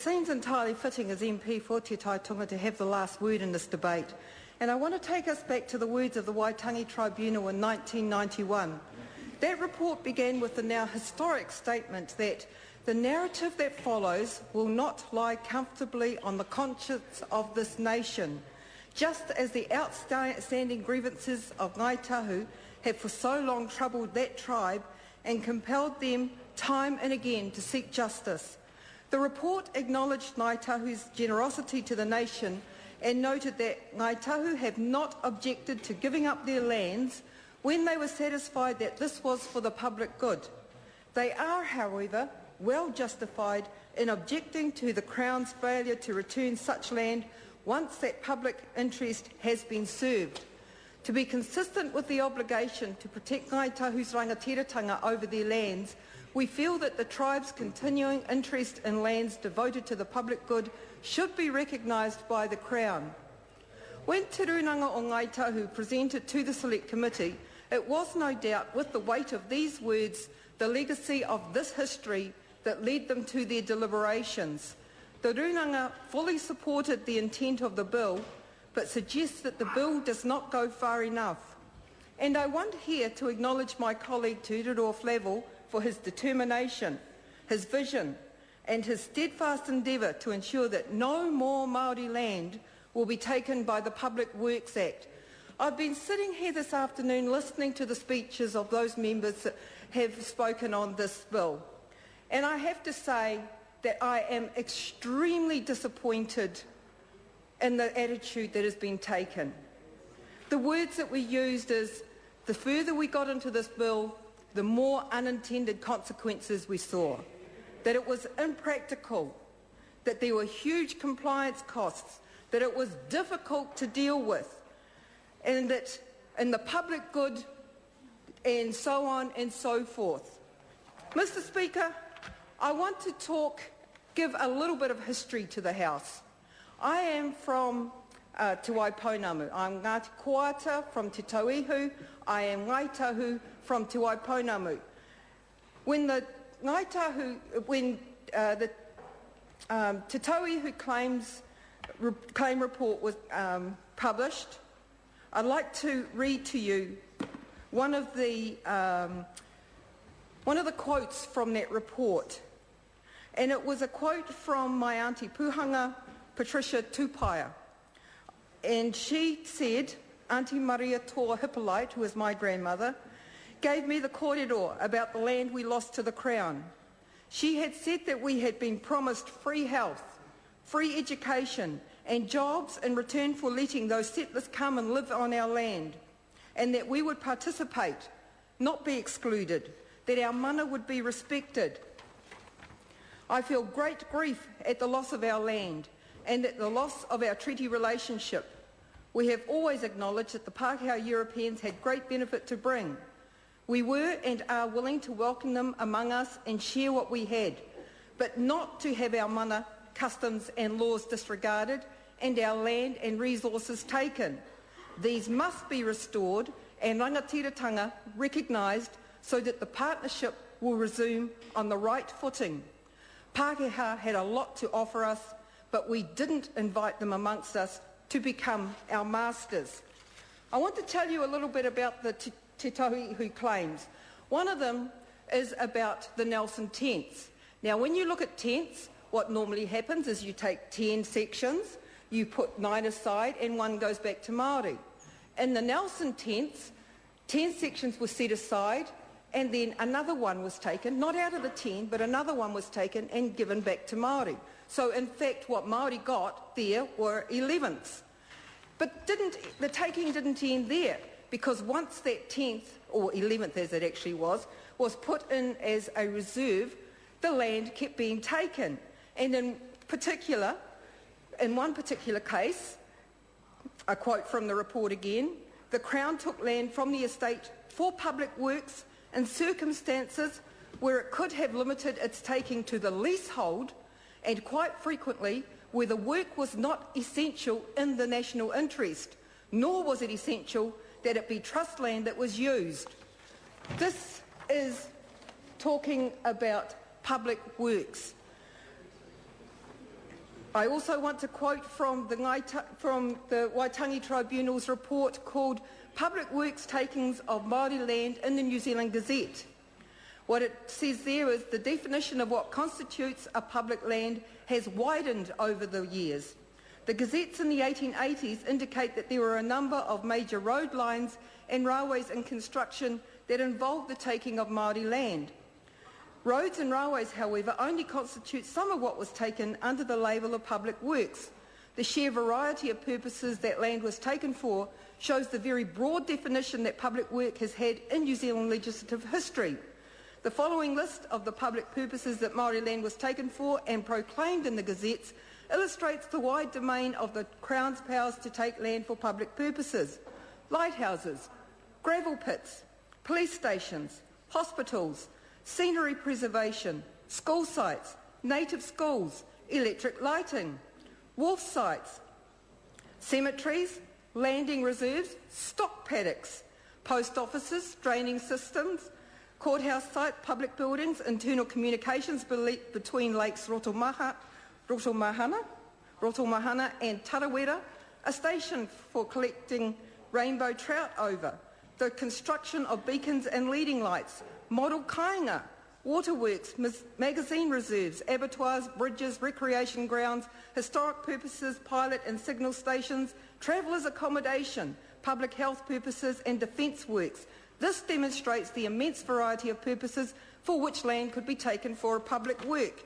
It seems entirely fitting as MP for Te Taitonga to have the last word in this debate, and I want to take us back to the words of the Waitangi Tribunal in 1991. That report began with the now historic statement that the narrative that follows will not lie comfortably on the conscience of this nation, just as the outstanding grievances of Ngāi Tahu have for so long troubled that tribe and compelled them time and again to seek justice. The report acknowledged Ngāi Tahu's generosity to the nation and noted that Ngāi Tahu have not objected to giving up their lands when they were satisfied that this was for the public good. They are, however, well justified in objecting to the Crown's failure to return such land once that public interest has been served. To be consistent with the obligation to protect Ngāi Tahu's rangatiratanga over their lands, we feel that the tribe's continuing interest in lands devoted to the public good should be recognised by the Crown. When Te Runanga o Ngāi Tahu presented to the Select Committee, it was no doubt with the weight of these words, the legacy of this history, that led them to their deliberations. The Runanga fully supported the intent of the bill, but suggests that the bill does not go far enough. And I want here to acknowledge my colleague Te Riro Flavel for his determination, his vision, and his steadfast endeavour to ensure that no more Māori land will be taken by the Public Works Act. I've been sitting here this afternoon listening to the speeches of those members that have spoken on this bill, and I have to say that I am extremely disappointed in the attitude that has been taken. The words that we used is, the further we got into this bill, the more unintended consequences we saw, that it was impractical, that there were huge compliance costs, that it was difficult to deal with, and that in the public good, and so on and so forth. Mr. Speaker, I want to give a little bit of history to the House. I am from Te Waipounamu. I'm Ngāti Koata from Te Tauihu. I am Ngāi Tahu from Te Waipounamu. When the Ngāi Tahu, the Te Tauihu claim report was published, I'd like to read to you one of the quotes from that report. And it was a quote from my auntie Pūhanga, Patricia Tupaia. And she said, Auntie Maria Toa Hippolyte, who is my grandmother, gave me the kōrero about the land we lost to the Crown. She had said that we had been promised free health, free education and jobs in return for letting those settlers come and live on our land, and that we would participate, not be excluded, that our mana would be respected. I feel great grief at the loss of our land and at the loss of our treaty relationship. We have always acknowledged that the Pākehā Europeans had great benefit to bring. We were and are willing to welcome them among us and share what we had, but not to have our mana, customs and laws disregarded and our land and resources taken. These must be restored and rangatiratanga recognised so that the partnership will resume on the right footing. Pākehā had a lot to offer us, but we didn't invite them amongst us to become our masters. I want to tell you a little bit about the Te Tauihu claims. One of them is about the Nelson tents. Now, when you look at tents, what normally happens is you take 10 sections, you put 9 aside, and 1 goes back to Māori. In the Nelson tents, 10 sections were set aside, and then another one was taken, not out of the 10, but another one was taken and given back to Māori. So in fact what Māori got there were 11ths. But the taking didn't end there, because once that 10th, or 11th as it actually was put in as a reserve, the land kept being taken. And in one particular case, a quote from the report again, the Crown took land from the estate for public works in circumstances where it could have limited its taking to the leasehold, and quite frequently where the work was not essential in the national interest, nor was it essential that it be trust land that was used. This is talking about public works. I also want to quote from the Waitangi Tribunal's report called Public Works Takings of Māori Land in the New Zealand Gazette. What it says there is the definition of what constitutes a public land has widened over the years. The gazettes in the 1880s indicate that there were a number of major road lines and railways in construction that involved the taking of Māori land. Roads and railways, however, only constitute some of what was taken under the label of public works. The sheer variety of purposes that land was taken for shows the very broad definition that public work has had in New Zealand legislative history. The following list of the public purposes that Māori land was taken for and proclaimed in the gazettes illustrates the wide domain of the Crown's powers to take land for public purposes: lighthouses, gravel pits, police stations, hospitals, scenery preservation, school sites, native schools, electric lighting, wharf sites, cemeteries, landing reserves, stock paddocks, post offices, draining systems, courthouse site, public buildings, internal communications between lakes Rotomahana and Tarawera, a station for collecting rainbow trout over, the construction of beacons and leading lights, model kāinga, waterworks, magazine reserves, abattoirs, bridges, recreation grounds, historic purposes, pilot and signal stations, travellers' accommodation, public health purposes and defence works. This demonstrates the immense variety of purposes for which land could be taken for a public work.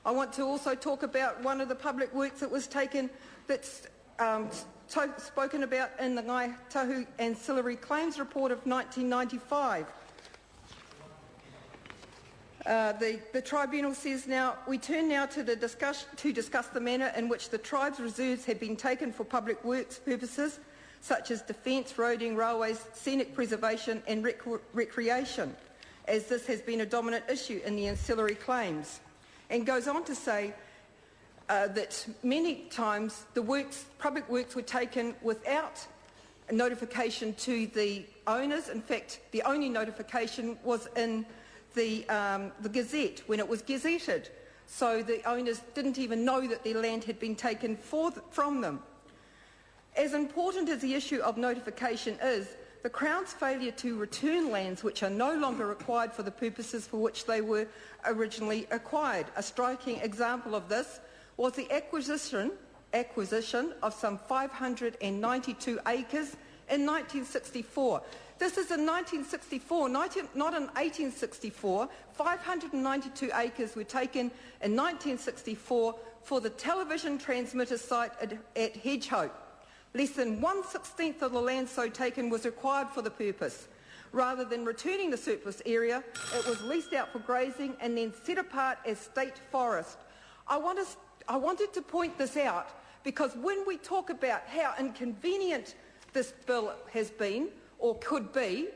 I want to also talk about one of the public works that was taken that's spoken about in the Ngai Tahu Ancillary Claims Report of 1995. The tribunal says now, we turn now to discuss the manner in which the tribe's reserves have been taken for public works purposes such as defence, roading, railways, scenic preservation and recreation, as this has been a dominant issue in the ancillary claims. And goes on to say that many times the public works were taken without notification to the owners. In fact, the only notification was in the Gazette, when it was gazetted. So the owners didn't even know that their land had been taken from them. As important as the issue of notification is, the Crown's failure to return lands which are no longer required for the purposes for which they were originally acquired. A striking example of this was the acquisition of some 592 acres in 1964. This is in 1964, not in 1864. 592 acres were taken in 1964 for the television transmitter site at Hedgehope. Less than 1/16 of the land so taken was required for the purpose. Rather than returning the surplus area, it was leased out for grazing and then set apart as state forest. I wanted to point this out because when we talk about how inconvenient this bill has been, or could be,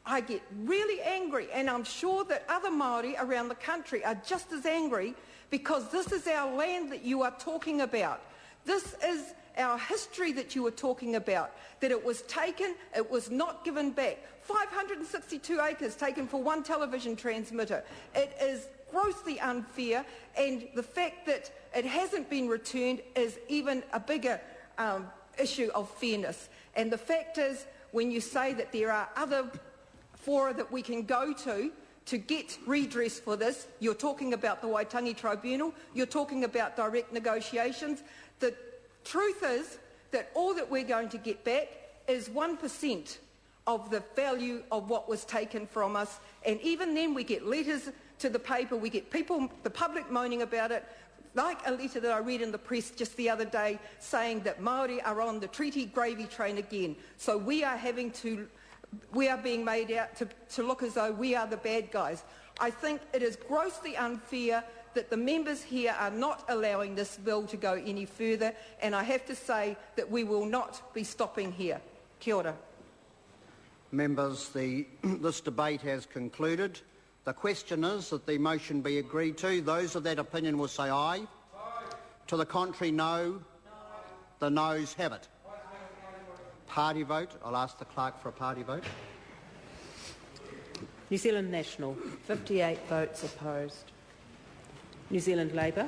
I get really angry, and I'm sure that other Māori around the country are just as angry, because this is our land that you are talking about. This is our history that you were talking about, that it was taken, it was not given back. 562 acres taken for one television transmitter. It is grossly unfair, and the fact that it hasn't been returned is even a bigger issue of fairness. And the fact is, when you say that there are other fora that we can go to get redress for this, you're talking about the Waitangi Tribunal, you're talking about direct negotiations. The truth is that all that we're going to get back is 1% of the value of what was taken from us, and even then we get letters to the paper, we get people, the public moaning about it, like a letter that I read in the press just the other day saying that Māori are on the treaty gravy train again. So we are being made out to look as though we are the bad guys. I think it is grossly unfair that the members here are not allowing this bill to go any further, and I have to say that we will not be stopping here. Kia ora. Members, this debate has concluded. The question is that the motion be agreed to. Those of that opinion will say aye. Aye. To the contrary, no. No. The noes have it. Party vote. I'll ask the clerk for a party vote. New Zealand National, 58 votes opposed. New Zealand Labour.